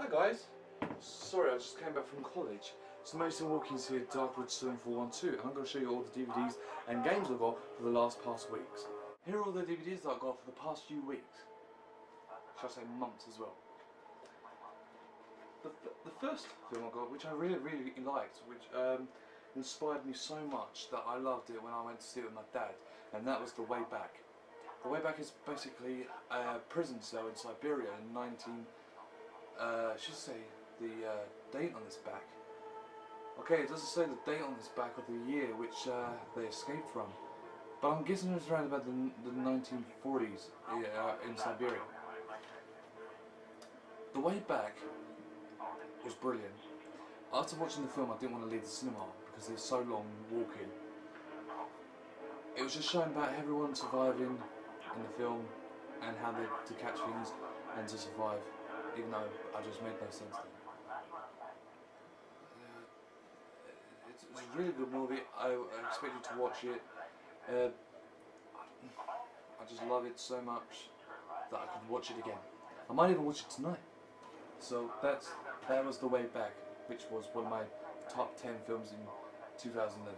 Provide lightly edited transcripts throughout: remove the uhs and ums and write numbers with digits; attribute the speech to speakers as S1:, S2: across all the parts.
S1: Hi guys, sorry I just came back from college. So Mason Watkins here, Darkwood 7412, and I'm going to show you all the DVDs and games I've got for the past weeks. Here are all the DVDs that I've got for the past few weeks. Shall I say months as well. The first film I got, which I really liked, which inspired me so much that I loved it when I went to see it with my dad, and that was The Way Back. The Way Back is basically a prison cell in Siberia in I should say the date on this back. Okay, it doesn't say the date on this back of the year which they escaped from, but I'm guessing it was around about the 1940s in Siberia. The Way Back was brilliant. After watching the film, I didn't want to leave the cinema because it's so long walking. It was just showing about everyone surviving in the film and how they to catch things and to survive, even though I just made no sense then. It's a really good movie. I expected to watch it. I just love it so much that I could watch it again. I might even watch it tonight. So that was The Way Back, which was one of my top 10 films in 2011.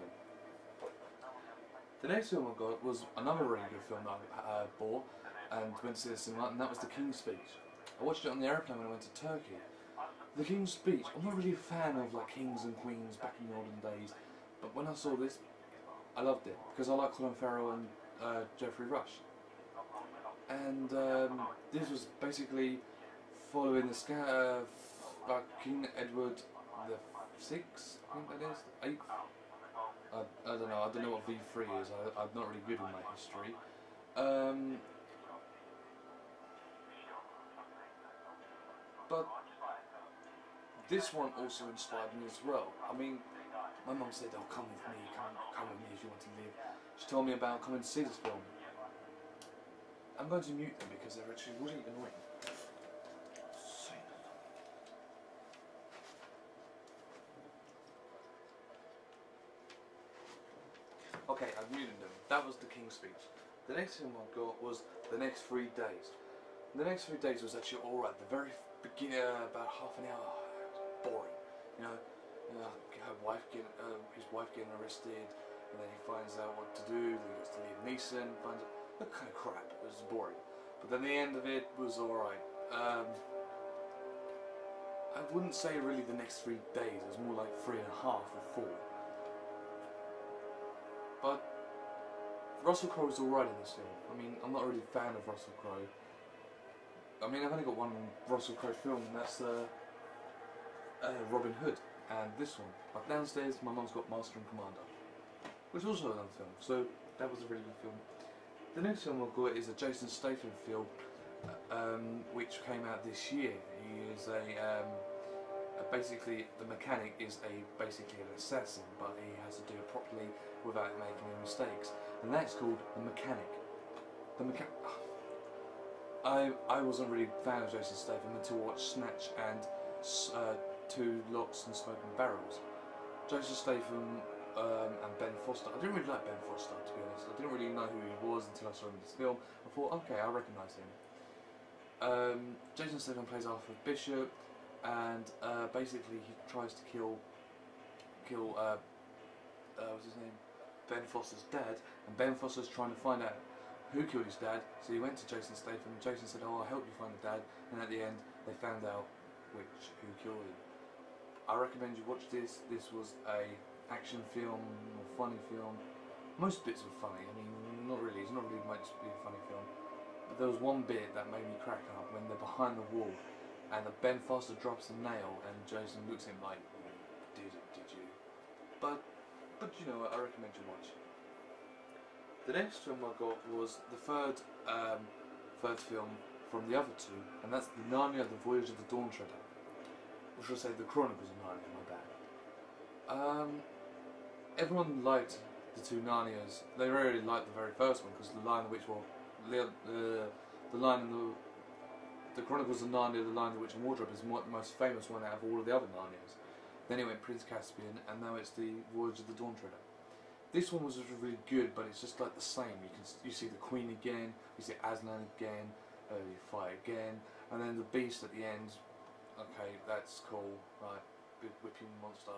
S1: The next film I got was another really good film that I bought and went to see the cinema, and that was The King's Speech. I watched it on the airplane when I went to Turkey. The King's Speech, I'm not really a fan of like kings and queens back in the olden days, but when I saw this, I loved it because I like Colin Farrell and Geoffrey Rush. And this was basically following the King Edward the Sixth, I think that is, the 8th. I don't know what V3 is. I'm not really good with my history. But this one also inspired me as well. I mean, my mum said, "Oh, come with me, come with me if you want to live." She told me about coming to see this film. I'm going to mute them because they're actually really annoying. Okay, I've muted them. That was The King's Speech. The next film I got was The Next 3 Days. The Next 3 Days was actually alright. The very beginning, about half an hour, boring. You know, his wife getting arrested, and then he finds out what to do. Then he goes to Liam Neeson, finds out that kind of crap. It was boring. But then the end of it was alright. I wouldn't say really The Next 3 Days. It was more like 3.5 or 4. But Russell Crowe is alright in this film. I mean, I'm not really a fan of Russell Crowe. I mean, I've only got one Russell Crowe film, and that's Robin Hood, and this one. But downstairs, my mum's got Master and Commander, which is also another film, so that was a really good film. The next film I've got is a Jason Statham film, which came out this year. He is basically, the mechanic is basically an assassin, but he has to do it properly without making any mistakes, and that's called The Mechanic. I wasn't really a fan of Jason Statham until I watched Snatch and Two Locks and Smoking Barrels. Jason Statham and Ben Foster. I didn't really like Ben Foster, to be honest. I didn't really know who he was until I saw him in this film. I thought, okay, I recognise him. Jason Statham plays Arthur Bishop, and basically he tries to kill what's his name? Ben Foster's dad, and Ben Foster's trying to find out who killed his dad. So he went to Jason Statham, and Jason said, "Oh, I'll help you find the dad," and at the end they found out who killed him. I recommend you watch this. This was a action film, or funny film. Most bits were funny. I mean, not really. It's not really meant to be a funny film. But there was one bit that made me crack up when they're behind the wall, and Ben Foster drops a nail, and Jason looks at him like, "Did you?" But you know, I recommend you watch. The next film I got was the third film from the other two, and that's the Narnia: The Voyage of the Dawn Treader. Or should I say, The Chronicles of Narnia, my bad. Everyone liked the two Narnias. They really liked the very first one, because the line in which, well, the line in the Chronicles of Narnia, the Lion, the Witch and Wardrobe is the most famous one out of all of the other Narnias. Then it went Prince Caspian, and now it's the Voyage of the Dawn Treader. This one was really good, but it's just like the same. You see the Queen again, you see Aslan again, you fight again, and then the Beast at the end okay, that's cool, right, big whipping monster.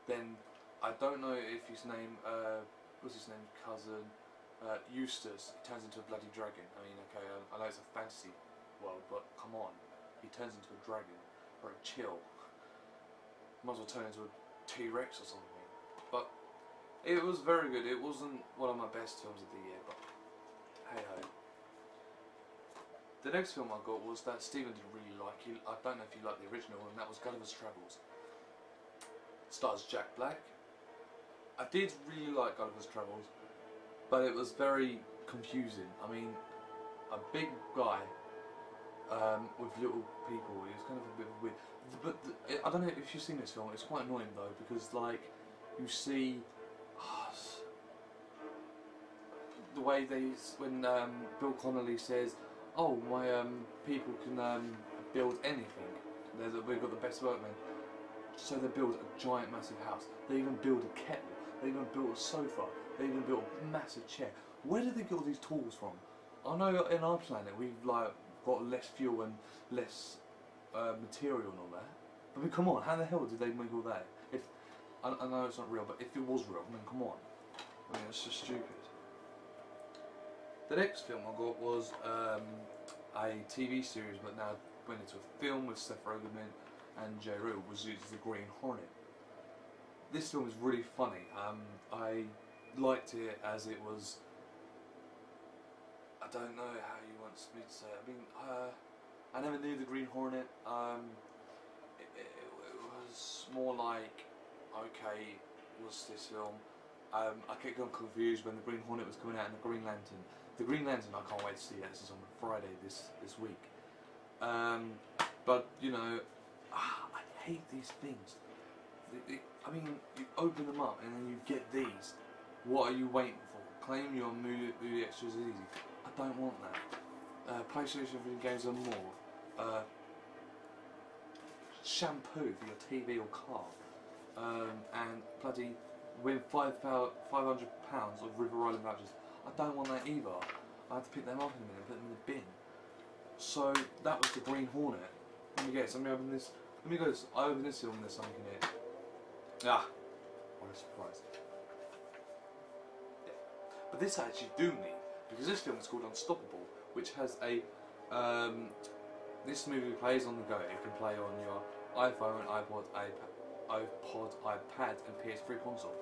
S1: Then, I don't know if his name, what's his name, cousin, Eustace, he turns into a bloody dragon. I mean, okay, I know it's a fantasy world, but come on, he turns into a dragon, or a chill. Might as well turn into a T-Rex or something. But it was very good. It wasn't one of my best films of the year, but hey ho. The next film I got was that Stephen didn't really like. I don't know if you like the original, and that was Gulliver's Travels. Stars Jack Black. I did really like Gulliver's Travels, but it was very confusing. I mean, a big guy with little people. It was kind of a bit weird. But I don't know if you've seen this film. It's quite annoying though, because like you see the way when Bill Connolly says, "Oh, my people can build anything. We've got the best workmen." So they build a giant, massive house. They even build a kettle. They even build a sofa. They even build a massive chair. Where did they get all these tools from? I know in our planet we've like got less fuel and less material and all that. But I mean, come on, how the hell did they make all that? If I know it's not real, but if it was real, then come on. I mean, it's just stupid. The next film I got was a TV series, but now went into a film with Seth Rogen and Jay Rue, was used as The Green Hornet. This film is really funny. I liked it as it was. I don't know how you want me to say it. I mean, I never knew the Green Hornet. It was more like, okay, what's this film? I kept getting confused when the Green Hornet was coming out and the Green Lantern. The Green Lantern, I can't wait to see that. This is on Friday this week. But you know, I hate these things. I mean, you open them up and then you get these. What are you waiting for? Claim your movie extras is easy. I don't want that. PlayStation games are more. Shampoo for your TV or car. And bloody win £500 of River Island vouchers. I don't want that either. I have to pick them up in a minute and put them in the bin. So that was the Green Hornet. Let me guess. Let me open this. Let me go. I open this film and there's something in it. Ah, what a surprise. Yeah. But this I actually do need, because this film is called Unstoppable, which has a this movie plays on the go. It can play on your iPhone, iPod, iPad and PS3 console.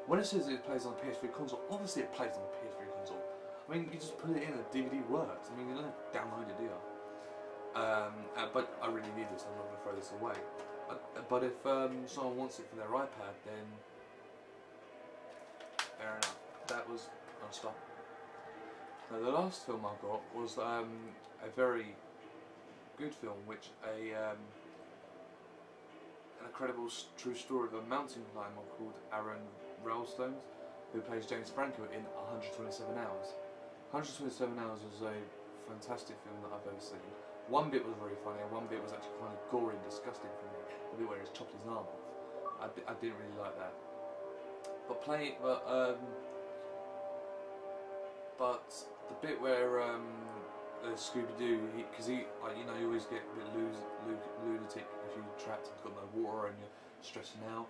S1: When it says it plays on the PS3 console, obviously it plays on the PS3 console. I mean, you just put it in, a DVD works. I mean, you don't download it, do you? But I really need this, I'm not going to throw this away. But if someone wants it for their iPad, then fair enough. That was Unstoppable. Now, the last film I got was a very good film, which an incredible true story of a mountain climber called Aaron Railstones, who plays James Franco in 127 Hours. 127 Hours was a fantastic film that I've ever seen. One bit was very funny, and one bit was actually kind of gory and disgusting for me. The bit where he's chopped his arm off. I didn't really like that. But the bit where Scooby-Doo, because you always get a bit lunatic if you're trapped and you've got no water and you're stressing out.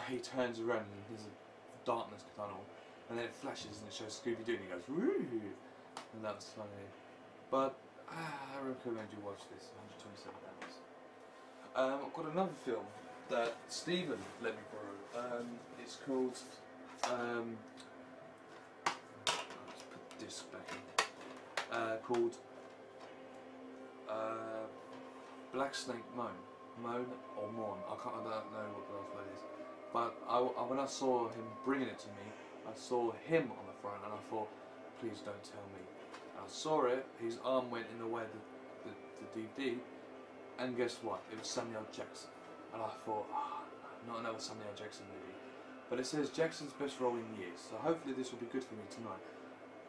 S1: He turns around and there's a darkness tunnel, and then it flashes and it shows Scooby-Doo and he goes woo, and that was funny. But I recommend you watch this. 127 Hours. I've got another film that Stephen let me borrow. It's called. Let's put this back in. Called Black Snake Moan or Morn. I don't know what the last word is. But when I saw him bringing it to me, I saw him on the front, and I thought, please don't tell me. I saw it. His arm went in the way of the DVD, and guess what? It was Samuel Jackson, and I thought, not another Samuel Jackson movie. But it says Jackson's best role in years, so hopefully this will be good for me tonight.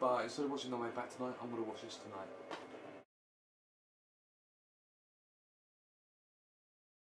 S1: But instead of watching The Way Back tonight, I'm going to watch this tonight.